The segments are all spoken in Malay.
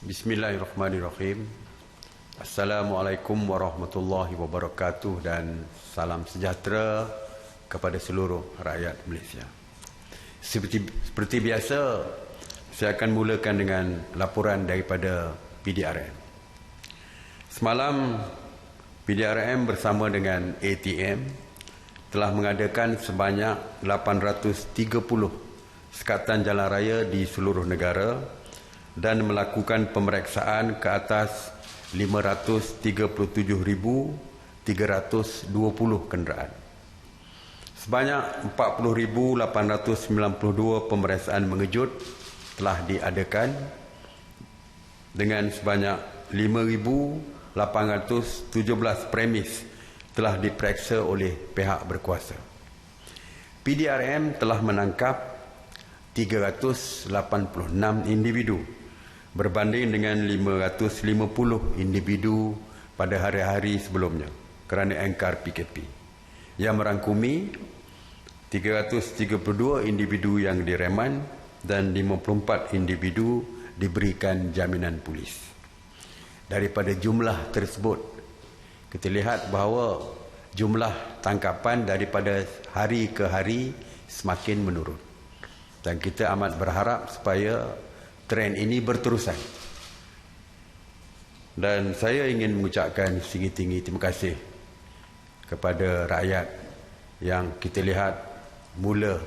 Bismillahirrahmanirrahim. Assalamualaikum warahmatullahi wabarakatuh dan salam sejahtera kepada seluruh rakyat Malaysia. Seperti biasa, saya akan mulakan dengan laporan daripada PDRM. Semalam, PDRM bersama dengan ATM telah mengadakan sebanyak 830 sekatan jalan raya di seluruh negara dan melakukan pemeriksaan ke atas 537,320 kenderaan. Sebanyak 40,892 pemeriksaan mengejut telah diadakan dengan sebanyak 5,817 premis telah diperiksa oleh pihak berkuasa. PDRM telah menangkap 386 individu berbanding dengan 550 individu pada hari-hari sebelumnya kerana engkar PKP, yang merangkumi 332 individu yang direman dan 54 individu diberikan jaminan polis. Daripada jumlah tersebut, kita lihat bahawa jumlah tangkapan daripada hari ke hari semakin menurun. Dan kita amat berharap supaya trend ini berterusan. Dan saya ingin mengucapkan setinggi-tinggi terima kasih kepada rakyat yang kita lihat mula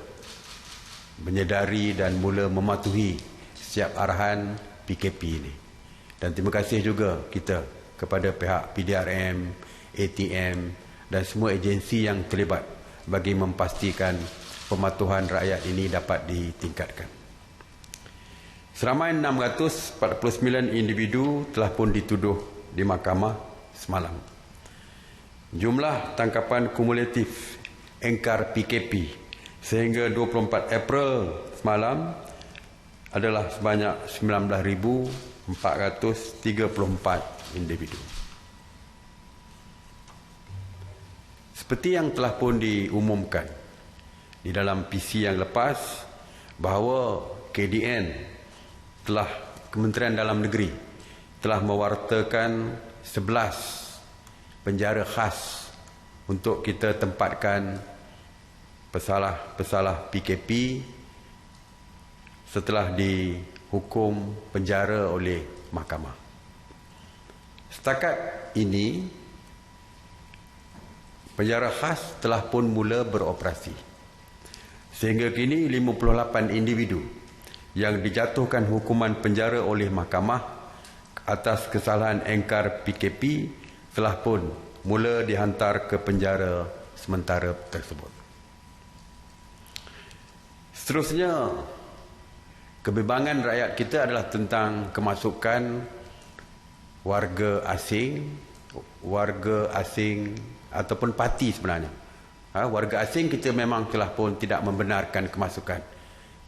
menyedari dan mula mematuhi setiap arahan PKP ini. Dan terima kasih juga kita kepada pihak PDRM, ATM dan semua agensi yang terlibat bagi memastikan pematuhan rakyat ini dapat ditingkatkan. Seramai 649 individu telah pun dituduh di mahkamah semalam. Jumlah tangkapan kumulatif engkar PKP sehingga 24 April semalam adalah sebanyak 19,434 individu. Seperti yang telah pun diumumkan di dalam PC yang lepas bahawa KDN Kementerian Dalam Negeri telah mewartakan 11 penjara khas untuk kita tempatkan pesalah-pesalah PKP setelah dihukum penjara oleh mahkamah. Setakat ini, penjara khas telah pun mula beroperasi. Sehingga kini 58 individu yang dijatuhkan hukuman penjara oleh mahkamah atas kesalahan engkar PKP telah pun mula dihantar ke penjara sementara tersebut. Seterusnya, kebimbangan rakyat kita adalah tentang kemasukan warga asing ataupun parti sebenarnya. Warga asing kita memang telah pun tidak membenarkan kemasukan.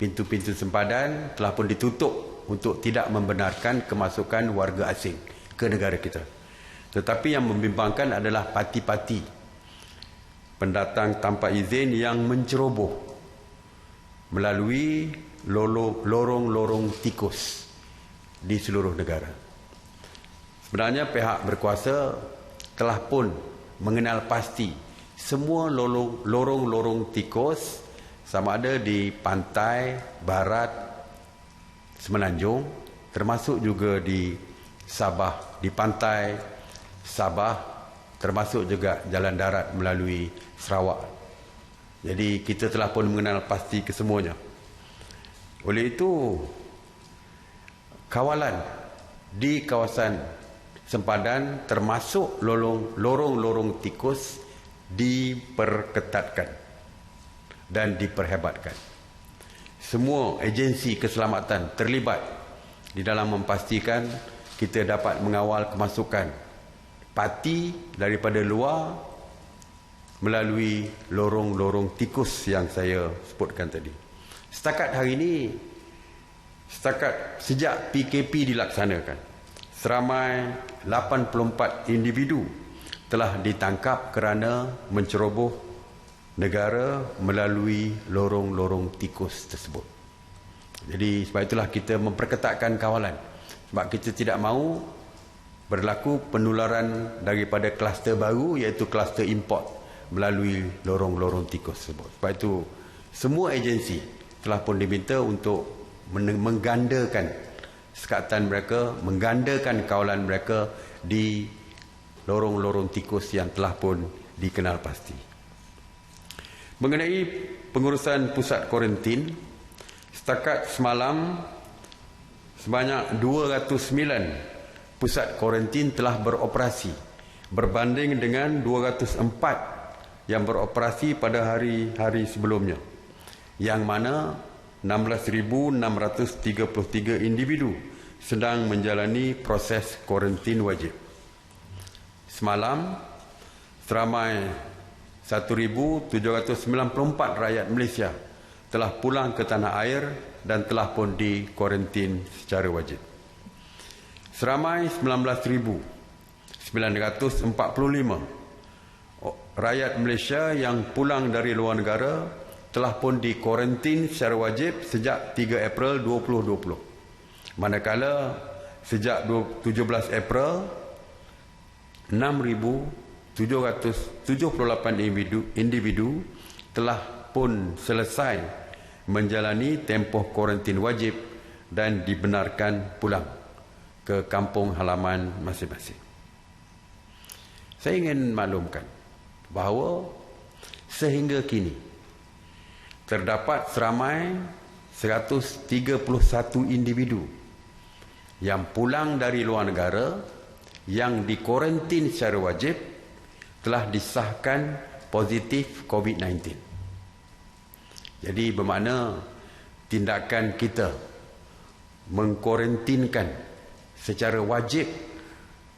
Pintu-pintu sempadan telah pun ditutup untuk tidak membenarkan kemasukan warga asing ke negara kita. Tetapi yang membimbangkan adalah parti-parti pendatang tanpa izin yang menceroboh melalui lorong-lorong tikus di seluruh negara. Sebenarnya pihak berkuasa telah pun mengenal pasti semua lorong-lorong tikus, sama ada di pantai barat Semenanjung, termasuk juga di Sabah, di pantai Sabah, termasuk juga jalan darat melalui Sarawak. Jadi kita telah pun mengenal pasti kesemuanya. Oleh itu, kawalan di kawasan sempadan termasuk lorong-lorong tikus diperketatkan dan diperhebatkan. Semua agensi keselamatan terlibat di dalam memastikan kita dapat mengawal kemasukan parti daripada luar melalui lorong-lorong tikus yang saya sebutkan tadi. Setakat hari ini, sejak PKP dilaksanakan, seramai 84 individu telah ditangkap kerana menceroboh negara melalui lorong-lorong tikus tersebut. Jadi sebab itulah kita memperketatkan kawalan Sebab kita tidak mahu berlaku penularan daripada kluster baru, iaitu kluster import melalui lorong-lorong tikus tersebut. Sebab itu semua agensi telah pun diminta untuk menggandakan sekatan mereka, menggandakan kawalan mereka di lorong-lorong tikus yang telah pun dikenal pasti. Mengenai pengurusan pusat kuarantin, setakat semalam sebanyak 209 pusat kuarantin telah beroperasi, berbanding dengan 204 yang beroperasi pada hari-hari sebelumnya, yang mana 16,633 individu sedang menjalani proses kuarantin wajib. Semalam, seramai 1,794 rakyat Malaysia telah pulang ke tanah air dan telah pun dikuarantin secara wajib. Seramai 19,945 rakyat Malaysia yang pulang dari luar negara telah pun dikuarantin secara wajib sejak 3 April 2020. Manakala sejak 17 April 6,778 individu telah pun selesai menjalani tempoh kuarantin wajib dan dibenarkan pulang ke kampung halaman masing-masing. Saya ingin maklumkan bahawa sehingga kini terdapat seramai 131 individu yang pulang dari luar negara yang dikuarantin secara wajib telah disahkan positif COVID-19. Jadi bermakna tindakan kita mengkuarantinkan secara wajib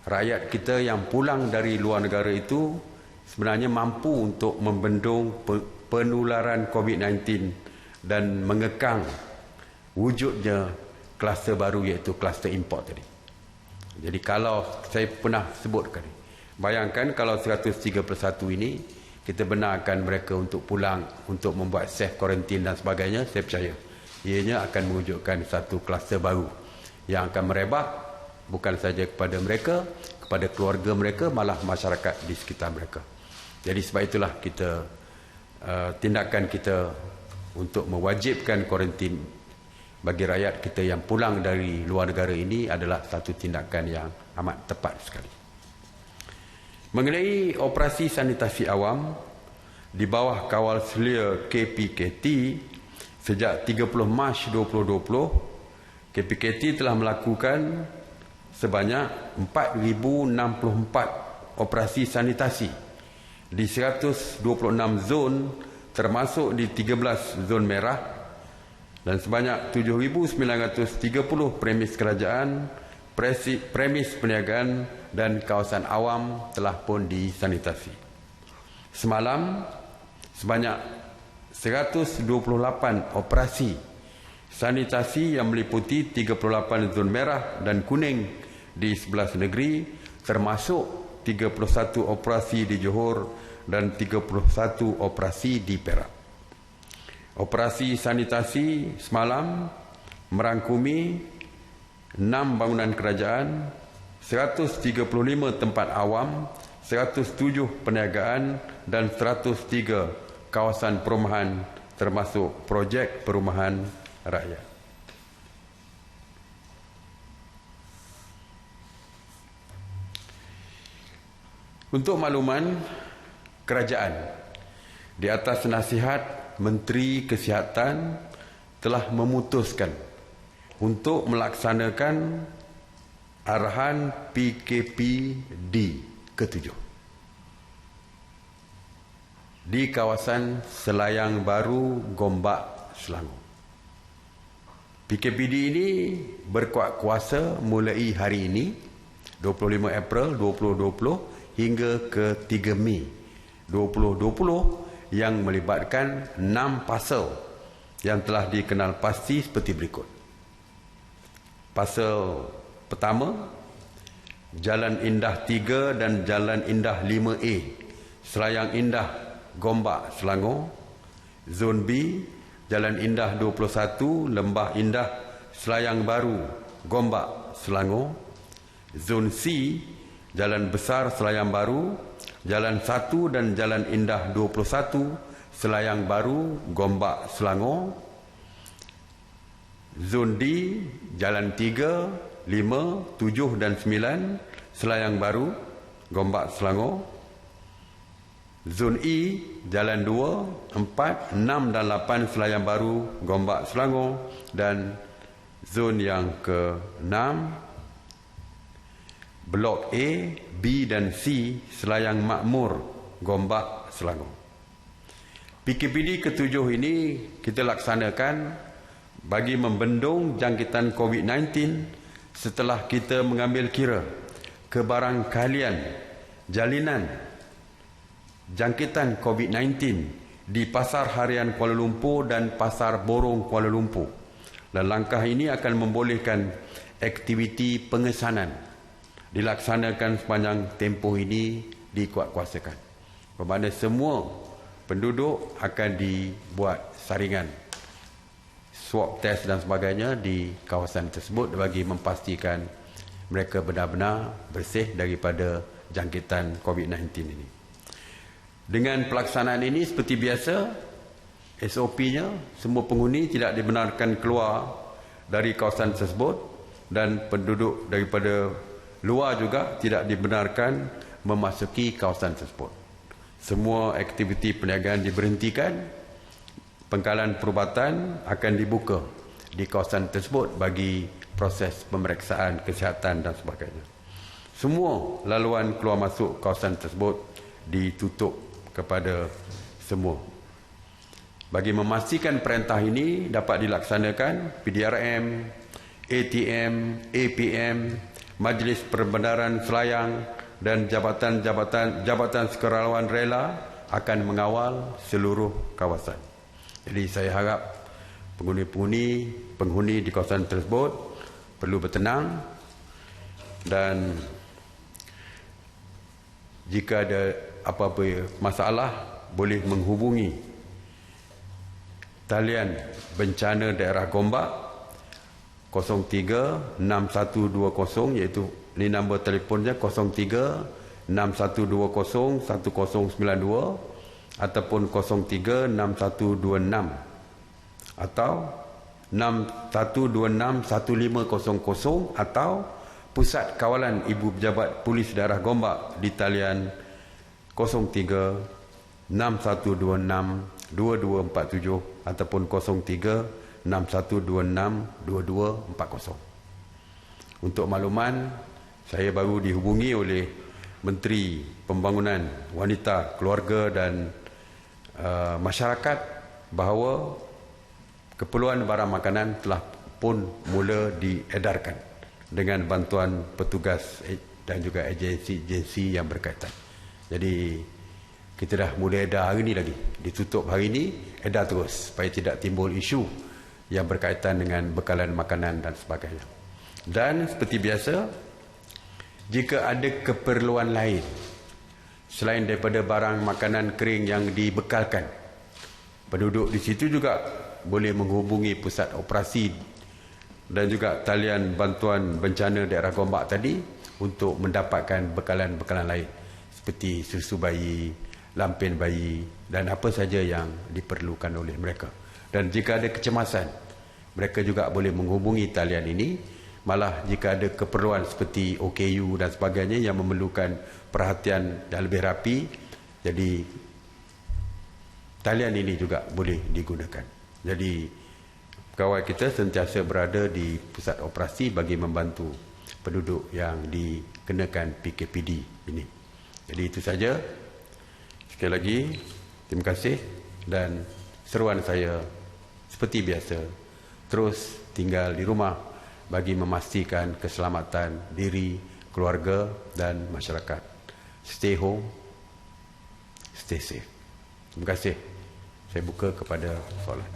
rakyat kita yang pulang dari luar negara itu sebenarnya mampu untuk membendung penularan COVID-19 dan mengekang wujudnya kluster baru, iaitu kluster import tadi. Jadi kalau saya pernah sebutkan, bayangkan kalau 131 ini kita benarkan mereka untuk pulang untuk membuat self quarantine dan sebagainya, saya percaya ianya akan mewujudkan satu kluster baru yang akan merebak bukan saja kepada mereka, kepada keluarga mereka, malah masyarakat di sekitar mereka. Jadi sebab itulah kita tindakan kita untuk mewajibkan kuarantin bagi rakyat kita yang pulang dari luar negara ini adalah satu tindakan yang amat tepat sekali. Mengenai operasi sanitasi awam di bawah kawal selia KPKT sejak 30 Mac 2020, KPKT telah melakukan sebanyak 4,064 operasi sanitasi di 126 zon, termasuk di 13 zon merah, dan sebanyak 7,930 premis kerajaan, premis perniagaan dan kawasan awam telah pun disanitasi. Semalam, sebanyak 128 operasi sanitasi yang meliputi 38 zon merah dan kuning di 11 negeri, termasuk 31 operasi di Johor dan 31 operasi di Perak. Operasi sanitasi semalam merangkumi 6 bangunan kerajaan, 135 tempat awam, 107 perniagaan dan 103 kawasan perumahan, termasuk projek perumahan rakyat. Untuk makluman kerajaan, di atas nasihat Menteri Kesihatan telah memutuskan untuk melaksanakan arahan PKPD ke-7 di kawasan Selayang Baru, Gombak, Selangor. PKPD ini berkuat kuasa mulai hari ini 25 April 2020 hingga ke 3 Mei 2020 yang melibatkan 6 pasal yang telah dikenal pasti seperti berikut. Pasal pertama, Jalan Indah 3 dan Jalan Indah 5A, Selayang Indah, Gombak, Selangor. Zon B, Jalan Indah 21, Lembah Indah, Selayang Baru, Gombak, Selangor. Zon C, Jalan Besar Selayang Baru, Jalan 1 dan Jalan Indah 21, Selayang Baru, Gombak, Selangor. Zon D, Jalan 3, 5, 7 dan 9, Selayang Baru, Gombak, Selangor. Zon E, Jalan 2, 4, 6 dan 8, Selayang Baru, Gombak, Selangor. Dan zon yang ke-6, Blok A, B dan C, Selayang Makmur, Gombak, Selangor. PKPD ke-7 ini kita laksanakan bagi membendung jangkitan COVID-19 setelah kita mengambil kira kebarangkalian jalinan jangkitan COVID-19 di Pasar Harian Kuala Lumpur dan Pasar Borong Kuala Lumpur. Dan langkah ini akan membolehkan aktiviti pengesanan dilaksanakan sepanjang tempoh ini dikuatkuasakan. Bermakna semua penduduk akan dibuat saringan swab test dan sebagainya di kawasan tersebut bagi memastikan mereka benar-benar bersih daripada jangkitan COVID-19 ini. Dengan pelaksanaan ini seperti biasa, SOP-nya semua penghuni tidak dibenarkan keluar dari kawasan tersebut dan penduduk daripada luar juga tidak dibenarkan memasuki kawasan tersebut. Semua aktiviti perniagaan diberhentikan. Pengkalan perubatan akan dibuka di kawasan tersebut bagi proses pemeriksaan kesihatan dan sebagainya. Semua laluan keluar masuk kawasan tersebut ditutup kepada semua. Bagi memastikan perintah ini dapat dilaksanakan, PDRM, ATM, APM, Majlis Perbendaharaan Selayang dan jabatan sukarelawan rela akan mengawal seluruh kawasan. Jadi saya harap penghuni di kawasan tersebut perlu bertenang dan jika ada apa-apa masalah boleh menghubungi talian bencana daerah Gombak 036120, iaitu ini nombor telefonnya 0361201092 ataupun 036126 atau 61261500 atau Pusat Kawalan Ibu Pejabat Polis Daerah Gombak di talian 0361262247 ataupun 0361262240. Untuk makluman, saya baru dihubungi oleh Menteri Pembangunan Wanita, Keluarga dan Masyarakat bahawa keperluan barang makanan telah pun mula diedarkan dengan bantuan petugas dan juga agensi-agensi yang berkaitan. Jadi kita dah mula edar hari ini lagi, ditutup hari ini, edar terus supaya tidak timbul isu yang berkaitan dengan bekalan makanan dan sebagainya. Dan seperti biasa, jika ada keperluan lain selain daripada barang makanan kering yang dibekalkan, penduduk di situ juga boleh menghubungi pusat operasi dan juga talian bantuan bencana daerah Gombak tadi untuk mendapatkan bekalan-bekalan lain seperti susu bayi, lampin bayi dan apa saja yang diperlukan oleh mereka. Dan jika ada kecemasan, mereka juga boleh menghubungi talian ini. Malah jika ada keperluan seperti OKU dan sebagainya yang memerlukan perhatian yang lebih rapi, jadi talian ini juga boleh digunakan. Jadi pegawai kita sentiasa berada di pusat operasi bagi membantu penduduk yang dikenakan PKPD ini. Jadi itu saja. Sekali lagi, terima kasih dan seruan saya seperti biasa, terus tinggal di rumah bagi memastikan keselamatan diri, keluarga dan masyarakat. Stay home, stay safe. Terima kasih. Saya buka kepada soalan.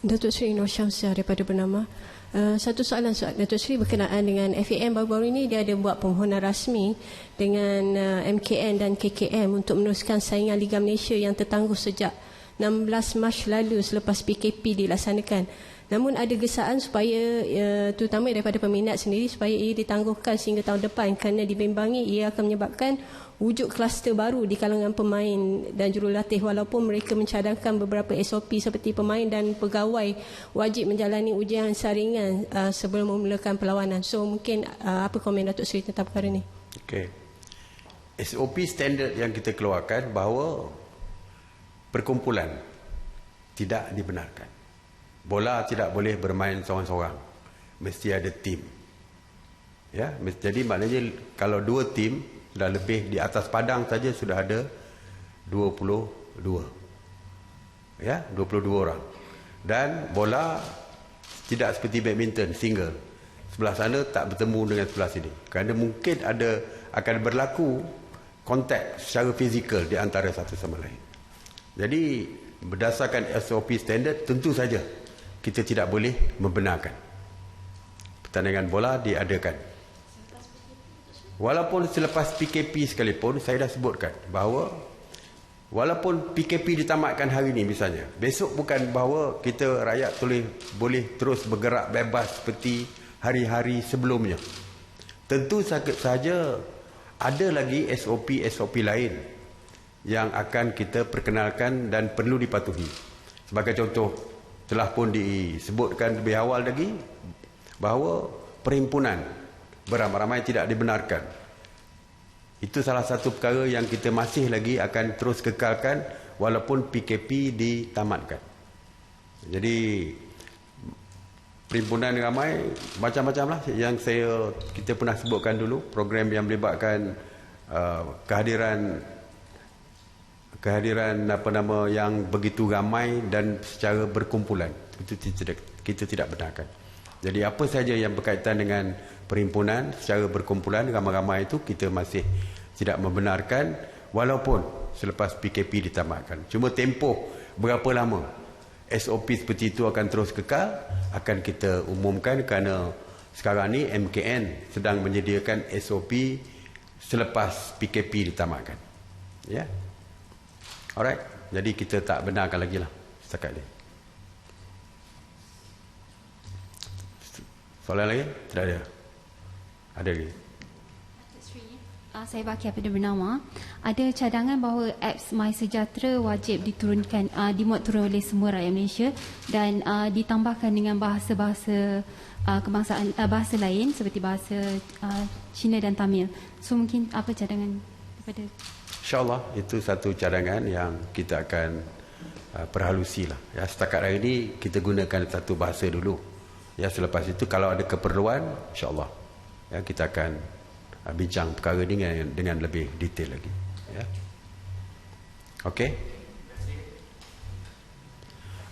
Datuk Seri Nur Syamsiah daripada Bernama. Satu soalan Datuk Seri berkenaan dengan FAM. Baru-baru ini dia ada buat permohonan rasmi dengan MKN dan KKM untuk meneruskan saingan Liga Malaysia yang tertangguh sejak 16 Mac lalu selepas PKP dilaksanakan. Namun ada gesaan supaya terutama daripada peminat sendiri supaya ia ditangguhkan sehingga tahun depan kerana dibimbangi ia akan menyebabkan wujud kluster baru di kalangan pemain dan jurulatih walaupun mereka mencadangkan beberapa SOP seperti pemain dan pegawai wajib menjalani ujian saringan sebelum memulakan perlawanan. So mungkin apa komen Datuk Seri tentang perkara ini? Okey. SOP standard yang kita keluarkan bahawa perkumpulan tidak dibenarkan. Bola tidak boleh bermain seorang-seorang. Mesti ada tim. Ya, jadi maknanya kalau 2 tim dah lebih di atas padang saja sudah ada 22. Ya, 22 orang. Dan bola tidak seperti badminton single. Sebelah sana tak bertemu dengan sebelah sini. Kerana mungkin akan berlaku kontak secara fizikal di antara satu sama lain. Jadi berdasarkan SOP standard tentu saja kita tidak boleh membenarkan pertandingan bola diadakan. Walaupun selepas PKP sekalipun, saya dah sebutkan bahawa walaupun PKP ditamatkan hari ini misalnya, besok bukan bahawa kita rakyat boleh terus bergerak bebas seperti hari-hari sebelumnya. Tentu saja ada lagi SOP lain yang akan kita perkenalkan dan perlu dipatuhi. Sebagai contoh, telah pun disebutkan lebih awal lagi bahawa perhimpunan beramai-ramai tidak dibenarkan. Itu salah satu perkara yang kita masih lagi akan terus kekalkan walaupun PKP ditamatkan. Jadi perhimpunan ramai macam-macam lah yang kita pernah sebutkan dulu, program yang melibatkan kehadiran yang begitu ramai dan secara berkumpulan. Itu kita tidak benarkan. Jadi apa saja yang berkaitan dengan perhimpunan secara berkumpulan ramai-ramai itu kita masih tidak membenarkan walaupun selepas PKP ditamatkan. Cuma tempoh berapa lama SOP seperti itu akan terus kekal akan kita umumkan kerana sekarang ni MKN sedang menyediakan SOP selepas PKP ditamatkan. Ya. Alright, jadi kita tak benarkan lagi lah setakat ni. Soalan lagi? Tidak ada. Ada lagi? Saya Baki Abida Bernama. Ada cadangan bahawa apps MySejahtera wajib diturunkan, dimuat turun oleh semua rakyat Malaysia dan ditambahkan dengan bahasa-bahasa kebangsaan, bahasa lain seperti bahasa Cina dan Tamil. So mungkin apa cadangan daripada? InsyaAllah itu satu cadangan yang kita akan perhalusi lah. Ya, setakat hari ini kita gunakan satu bahasa dulu. Ya, selepas itu kalau ada keperluan, insyaAllah ya, kita akan bincang perkara ini dengan lebih detail lagi. Ya. Okey.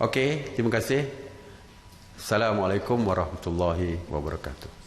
Okey, terima kasih. Assalamualaikum warahmatullahi wabarakatuh.